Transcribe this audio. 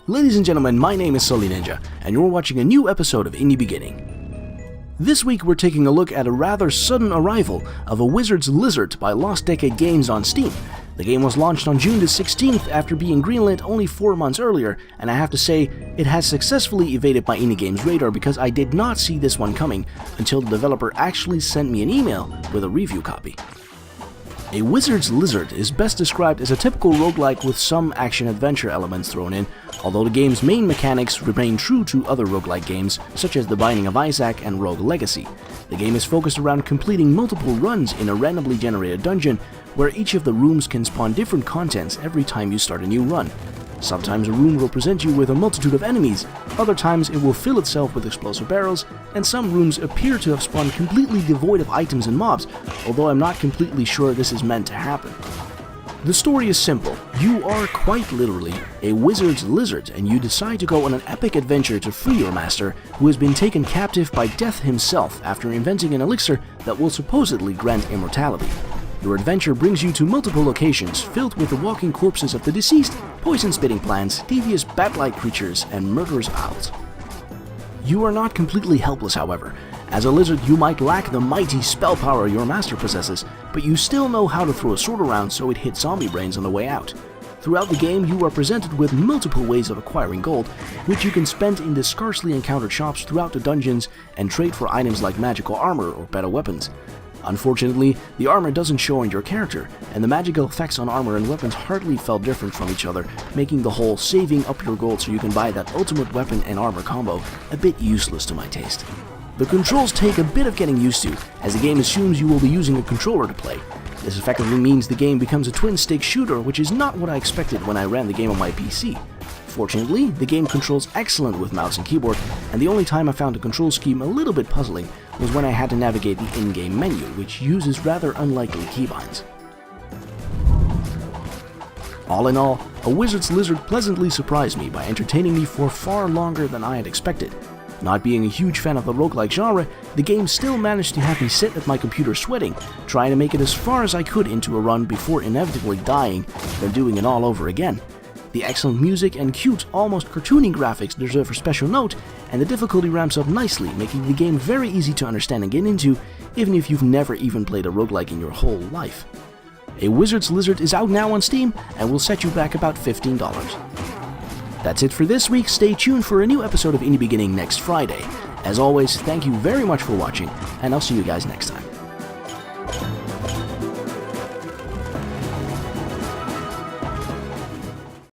Ladies and gentlemen, my name is SuddenlyNinja, and you're watching a new episode of Indie Beginning. This week we're taking a look at a rather sudden arrival of A Wizard's Lizard by Lost Decade Games on Steam. The game was launched on June the 16th after being greenlit only 4 months earlier, and I have to say, it has successfully evaded my indie games radar because I did not see this one coming until the developer actually sent me an email with a review copy. A Wizard's Lizard is best described as a typical roguelike with some action-adventure elements thrown in, although the game's main mechanics remain true to other roguelike games, such as The Binding of Isaac and Rogue Legacy. The game is focused around completing multiple runs in a randomly generated dungeon, where each of the rooms can spawn different contents every time you start a new run. Sometimes a room will present you with a multitude of enemies, other times it will fill itself with explosive barrels, and some rooms appear to have spawned completely devoid of items and mobs, although I'm not completely sure this is meant to happen. The story is simple. You are quite literally a wizard's lizard, and you decide to go on an epic adventure to free your master, who has been taken captive by Death himself after inventing an elixir that will supposedly grant immortality. Your adventure brings you to multiple locations filled with the walking corpses of the deceased, poison-spitting plants, devious bat-like creatures, and murderous owls. You are not completely helpless, however. As a lizard, you might lack the mighty spell power your master possesses, but you still know how to throw a sword around so it hits zombie brains on the way out. Throughout the game, you are presented with multiple ways of acquiring gold, which you can spend in the scarcely encountered shops throughout the dungeons and trade for items like magical armor or better weapons. Unfortunately, the armor doesn't show on your character, and the magical effects on armor and weapons hardly felt different from each other, making the whole saving up your gold so you can buy that ultimate weapon and armor combo a bit useless to my taste. The controls take a bit of getting used to, as the game assumes you will be using a controller to play. This effectively means the game becomes a twin-stick shooter, which is not what I expected when I ran the game on my PC. Fortunately, the game controls excellent with mouse and keyboard, and the only time I found the control scheme a little bit puzzling was when I had to navigate the in-game menu, which uses rather unlikely keybinds. All in all, A Wizard's Lizard pleasantly surprised me by entertaining me for far longer than I had expected. Not being a huge fan of the roguelike genre, the game still managed to have me sit at my computer sweating, trying to make it as far as I could into a run before inevitably dying, then doing it all over again. The excellent music and cute, almost cartoony graphics deserve a special note, and the difficulty ramps up nicely, making the game very easy to understand and get into, even if you've never even played a roguelike in your whole life. A Wizard's Lizard is out now on Steam, and will set you back about $15. That's it for this week. Stay tuned for a new episode of Indie Beginning next Friday. As always, thank you very much for watching, and I'll see you guys next time.